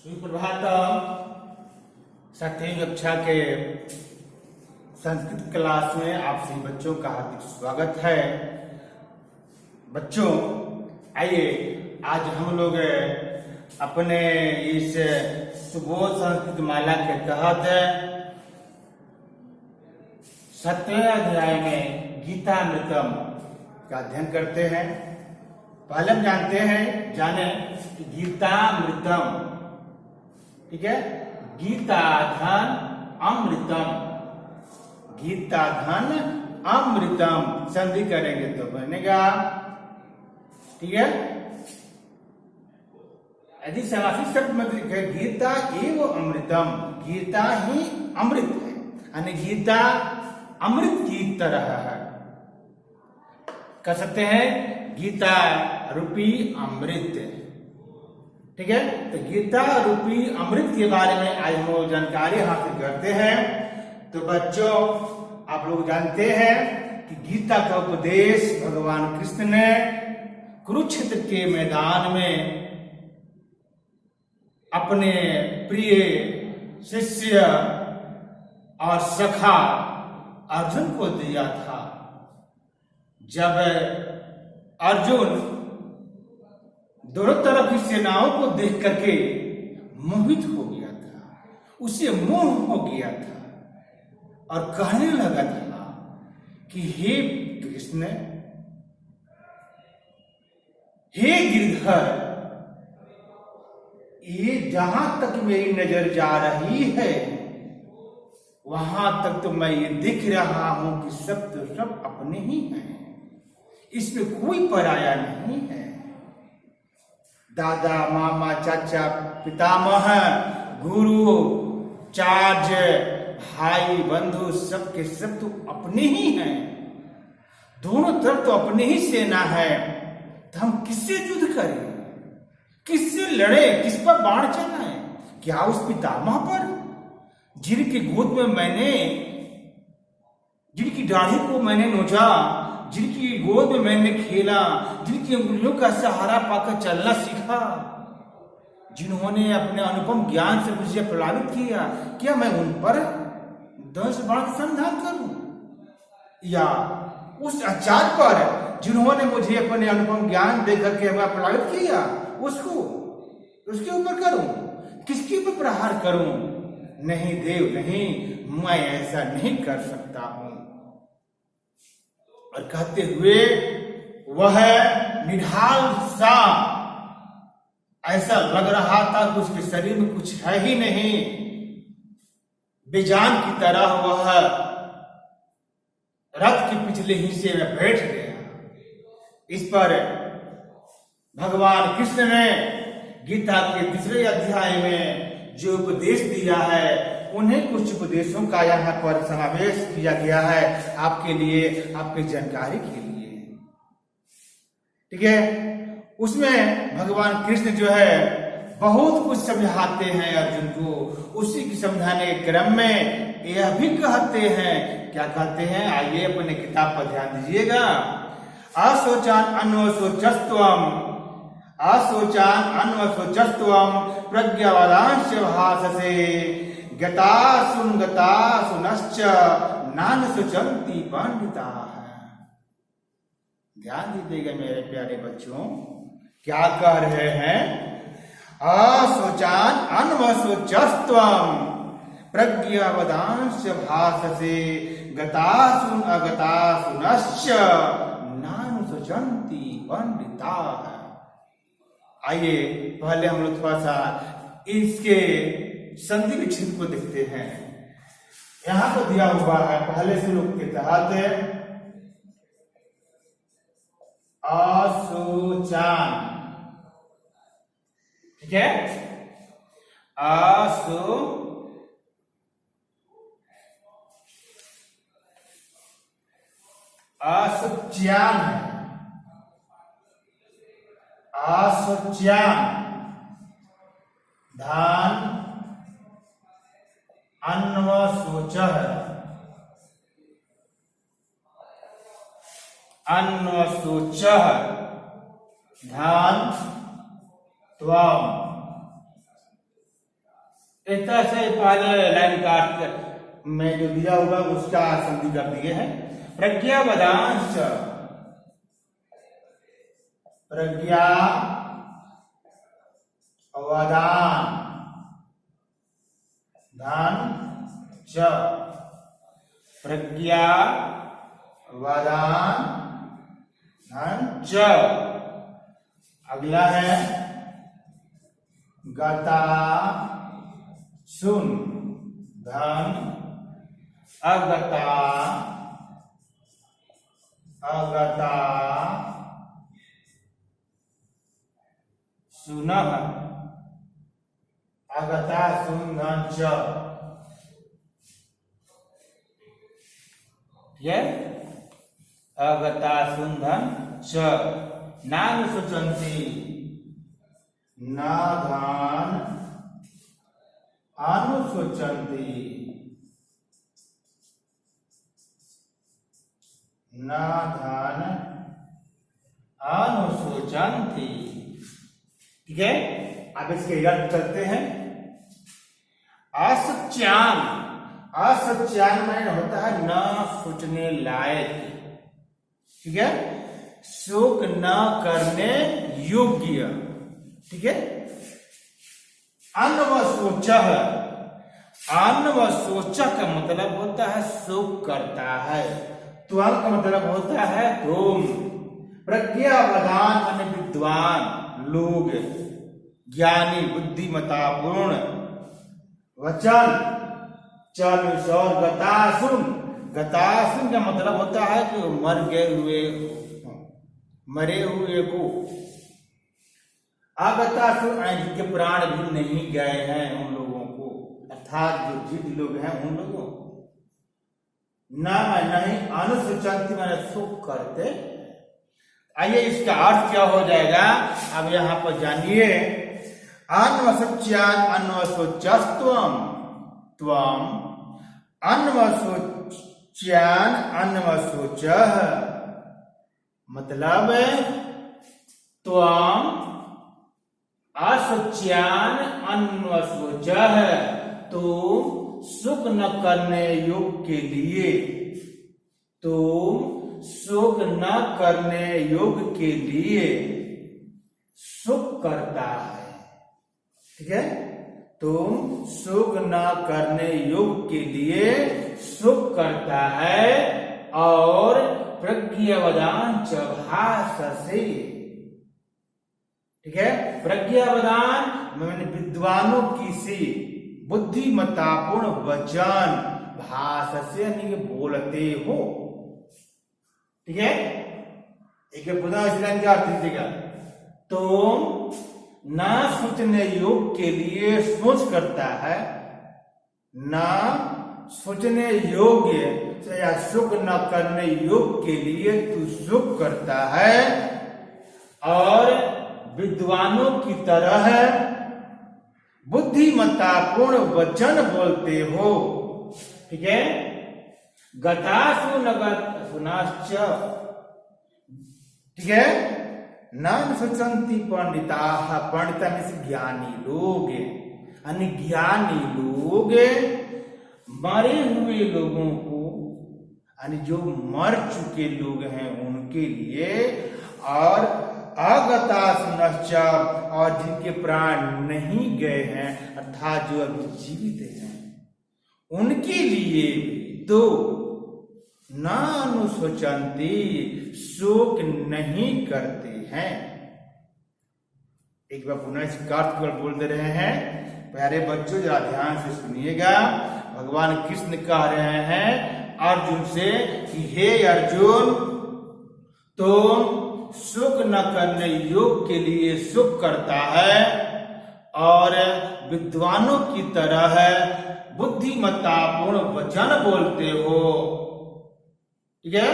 सुप्रभात। सातवीं कक्षा के संस्कृत क्लास में आप सभी बच्चों का हार्दिक स्वागत है। बच्चों, आइए आज हम लोग अपने इस सुबोध संस्कृत माला के तहत 7वें अध्याय में गीतामृतम का अध्ययन करते हैं। पहले हम जाने कि गीतामृतम, ठीक है, गीता धन अमृतम, गीता धन अमृतम संधि करेंगे तो बनेगा, ठीक है। यदि समासित शब्द में लिखे गीता एवं अमृतम, गीता ही अमृत है, यानी गीता अमृत की तरह है। कह सकते हैं गीता रूपी अमृत, ठीक है। तो गीता रूपी अमृत के बारे में आज हम लोग जानकारी हासिल करते हैं। तो बच्चों, आप लोग जानते हैं कि गीता का उपदेश भगवान कृष्ण ने कुरुक्षेत्र के मैदान में अपने प्रिय शिष्य और सखा अर्जुन को दिया था। जब अर्जुन दोनों तरफ की सेनाओं को देख करके मोहित हो गया था, उसे मोह हो गया था और कहने लगा था कि हे कृष्ण, हे गिरधर, ये जहां तक मेरी नजर जा रही है वहां तक तो मैं ये दिख रहा हूं कि सब तो सब अपने ही हैं, इसमें कोई पराया नहीं है। दादा, मामा, चाचा, पितामह, गुरु, चार्ज, भाई, बंधु, सब के सब तो अपने ही हैं। दोनों तरफ तो अपनी ही सेना है, तो हम किससे युद्ध करें, किससे लड़े, किस पर बाण चलाएं? क्या उस पितामह पर जिनकी गोद में मैंने, जिनकी दाढ़ी को मैंने नोचा, जिनकी गोद में मैंने खेला, जिनकी उंगलियों का सहारा पाकर चलना सीखा, जिन्होंने अपने अनुपम ज्ञान से मुझे प्रभावित किया, क्या मैं उन पर 10 बाण संधान करूं? या उस आचार्य पर जिन्होंने मुझे अपने अनुपम ज्ञान देकर के मैं प्रभावित किया, उसके ऊपर करूं? किसके ऊपर प्रहार करूं? नहीं देव, नहीं, मैं ऐसा नहीं कर सकता हूं। और कहते हुए वह निढाल सा, ऐसा लग रहा था कि उसके शरीर में कुछ है ही नहीं, बेजान की तरह वह रथ के पिछले हिस्से में बैठ गया। इस पर भगवान कृष्ण ने गीता के 3 अध्याय में जो उपदेश दिया है, उन्हें कुछ उपदेशों का यहाँ पर समावेश किया गया है आपके लिए, आपकी जानकारी के लिए, ठीक है। उसमें भगवान कृष्ण जो है बहुत कुछ समझाते हैं अर्जुन को। उसी की समझाने के क्रम में यह भी कहते हैं, क्या कहते हैं, आइए अपने किताब पर ध्यान दीजिएगा। असोचान अन्वशोचस्त्वम, असोचान अन्वशोचस्त्वम प्रज्ञावादांश भाससे गतासुनश्च नान सुचंती पंडिता। ध्यान दीजिएगा मेरे प्यारे बच्चों, क्या कह रहे हैं? असोचान अन्वशोचस्त्वम प्रज्ञावादांश भाससे गतासुन अगतासुनश्च नान सुचंती पंडिता। आइए पहले हम लोग थोड़ा सा इसके संधि विच्छेद को देखते हैं। यहां पर दिया हुआ है पहले श्लोक के तहत असोचान, ठीक है, असोच्यान, असोच्यान धान अन्वशोचः, अन्वशोचः ध्यान त्वम, इस तरह से पहले लाइन काट कर मैं जो दिया होगा उसका संधि कर दिए हैं। प्रज्ञावदांश, प्रज्ञा अवदान धन च, प्रज्ञा वदान धन च। अगला है गता सुन धन अगता, अगता सुनः, अगता सुन धन च। ये अगता सुन धन च। नाम सुचंती न धन अनुसुचंती, न धन अनुसुचंती। ठीक है, अब इसके अर्थ चलते हैं। असच्यान, असच्यान में होता है न सोचने लायक। ठीक है, शोक न करने योग्य। ठीक है, अनवशोच, अनवशोच का मतलब होता है शोक करता है। त्वं का मतलब होता है तुम। प्रज्ञावदान माने विद्वान लोग, ज्ञानी बुद्धिमतापूर्ण। वचन चल और गतासुन, गतासुन का मतलब होता है कि मर गए हुए, मरे हुए को। अगतासुन जिनके प्राण भी नहीं गए हैं उन लोगों को, अर्थात जो जीवित लोग हैं उन लोगों को। न नहीं अनुसुचंती माने सुख करते। आइए इसका अर्थ क्या हो जाएगा अब यहां पर जानिए। अन्वसच्यान अन्वसोचस्त्वम, त्वम अन्वसोच्यान अन्वसोचः, मतलब त्वम असच्यान अन्वसोचः, तो सुख न करने योग के लिए, तो सुख न करने योग के लिए सुख करता है। ठीक है, तुम सुख न करने योग के लिए सुख करता है। और प्रज्ञावदान च भाससे। ठीक है, प्रज्ञावदान मैंने विद्वानों की सी बुद्धिमतापूर्ण वचन, भाषा से यानी बोलते हो। ठीक है, एक पुनः इस लाइन का अर्थ दीजिएगा। तुम न सोचने योग के लिए सोच करता है, न सोचने योग्य या सुख न करने योग के लिए तू सुख करता है। और विद्वानों की तरह बुद्धिमतापूर्ण वचन बोलते हो। ठीक है, गतासु नगत सुनाश्च। ठीक है, नाम सुचंती पंडिता, पंडिता में ज्ञानी लोग, यानी ज्ञानी लोग मरे हुए लोगों को, यानी जो मर चुके लोग हैं उनके लिए, और अगता सुनश्च, और जिनके प्राण नहीं गए हैं अर्थात जो अभी जीवित हैं उनके लिए तो नानुशोचन्ति, शोक नहीं करते हैं। एक बार पुनः इस अर्थ को बोल दे रहे हैं। प्यारे बच्चों जरा ध्यान से सुनिएगा। भगवान कृष्ण कह रहे हैं अर्जुन से कि हे अर्जुन, तुम सुख न करने योग के लिए सुख करता है और विद्वानों की तरह बुद्धिमत्तापूर्ण वचन बोलते हो। ठीक है,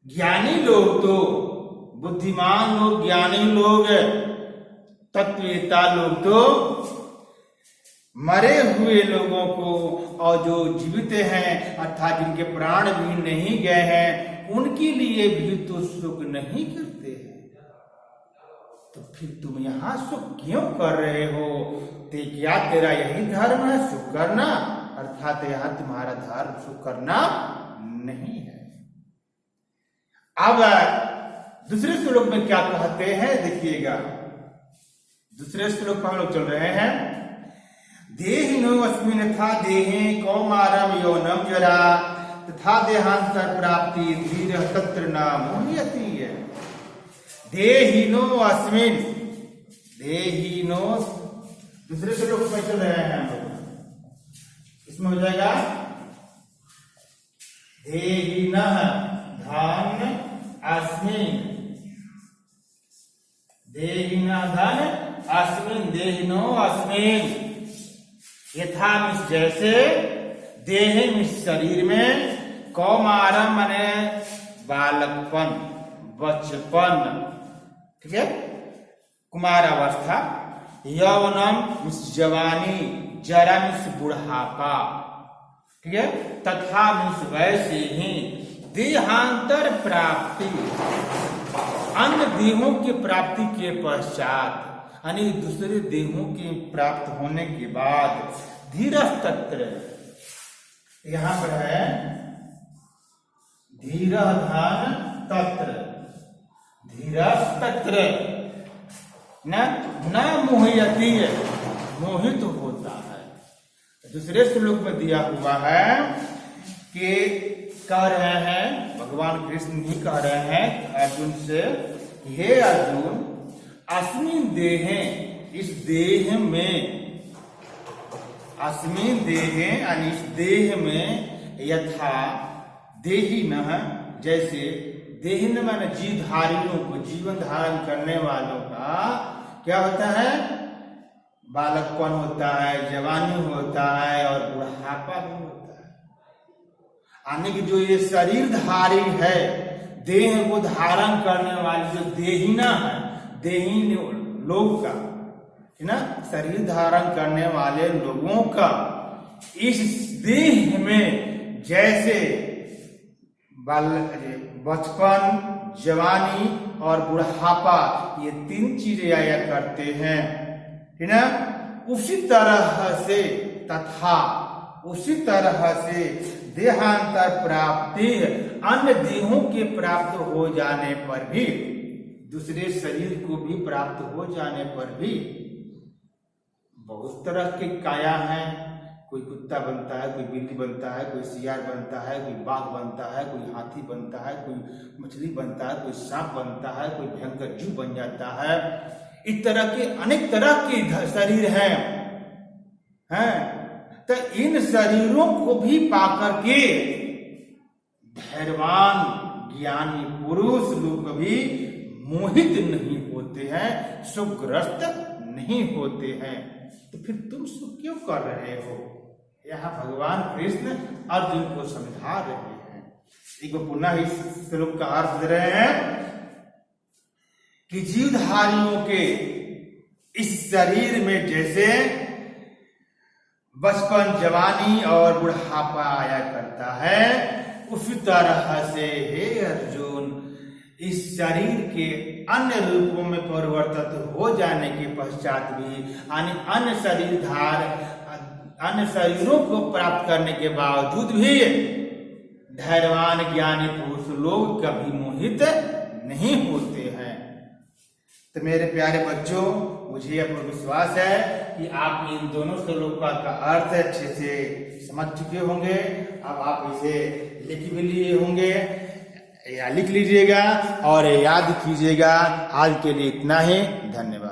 ज्ञानी लोग तो, बुद्धिमान लोग, ज्ञानी लोग, तत्ववेता लोग तो मरे हुए लोगों को और जो जीवित हैं अर्थात जिनके प्राण भी नहीं गए हैं उनके लिए भी तो सुख नहीं करते हैं। तो फिर तुम यहाँ सुख क्यों कर रहे हो? ते क्या तेरा यही धर्म है सुख करना? अर्थात यहाँ तुम्हारा धर्म सुख करना नहीं है। अब दूसरे श्लोक में क्या कहते हैं देखिएगा। दूसरे श्लोक पर हम लोग चल रहे हैं। देहिनो अस्मिन् था देहे कौमारम यौनम जरा तथा देहांतर प्राप्ति धीर तत्र न मोहयति। देहिनो अस्मिन्, देहिनो दूसरे श्लोक में चल रहे हैं हम लोग। इसमें हो जाएगा देहिनः धन अस्मिन्, देहिनः धन अस्मिन्, देहिनो अस्मिन् यथा मिस जैसे, देह मिस शरीर में, कौमारम माने बालकपन बचपन, ठीक है, कुमार अवस्था, यौवनम मिस जवानी, जरा मिस बुढ़ापा, ठीक है, तथा मिस वैसे ही देहांतर प्राप्ति, अन्य देहों की प्राप्ति के पश्चात यानी दूसरे देहों के प्राप्त होने के बाद धीरज तत्र, यहां पर है धीरधान तत्र, धीरज तत्र न मोहयति, मोहित होता है। दूसरे श्लोक में दिया हुआ है कि कह रहे हैं भगवान कृष्ण ही कह रहे हैं अर्जुन से, हे अर्जुन अस्मिन् देहे, इस देह में, अस्मिन् देहे यानी इस देह में, यथा देहिनः जैसे, देहिन माने जीवधारियों को, जीवन धारण करने वालों का क्या होता है? बालकपन होता है, जवानी होता है और बुढ़ापा भी होता है। यानी कि जो ये शरीरधारी है, देह को धारण करने वाली जो देहिना है, देहीन लोग का है ना, शरीर धारण करने वाले लोगों का इस देह में जैसे बचपन, जवानी और बुढ़ापा ये तीन चीजें आया करते हैं, है ना, उसी तरह से तथा उसी तरह से देहांतर प्राप्ति, अन्य देहों के प्राप्त हो जाने पर भी, दूसरे शरीर को भी प्राप्त हो जाने पर भी, बहुत तरह के काया हैं, कोई कुत्ता बनता है, कोई बिल्ली बनता है, कोई सियार बनता है, कोई बाघ बनता है, कोई हाथी बनता है, कोई मछली बनता है, कोई सांप बनता है, कोई भयंकर जीव बन जाता है। इस तरह के अनेक तरह के शरीर हैं, तो इन शरीरों को भी पाकर के धैर्यवान ज्ञानी पुरुष लोग भी मोहित नहीं होते हैं, सुखग्रस्त नहीं होते हैं। तो फिर तुम सुख क्यों कर रहे हो? यहाँ भगवान कृष्ण अर्जुन को समझा रहे हैं। एक बार पुनः इस श्लोक का अर्थ दे रहे हैं कि जीवधारियों के इस शरीर में जैसे बचपन, जवानी और बुढ़ापा आया करता है, उसी तरह से हे अर्जुन इस शरीर के अन्य रूपों में परिवर्तित हो जाने के पश्चात भी, अन्य शरीरों को प्राप्त करने के बावजूद भी धैर्यवान ज्ञानी पुरुष लोग कभी मोहित नहीं होते हैं। तो मेरे प्यारे बच्चों, मुझे अपना विश्वास है कि आप इन दोनों श्लोकों का अर्थ अच्छे से समझ चुके होंगे। अब आप इसे लिख भी लिए होंगे या लिख लीजिएगा और याद कीजिएगा। आज के लिए इतना ही, धन्यवाद।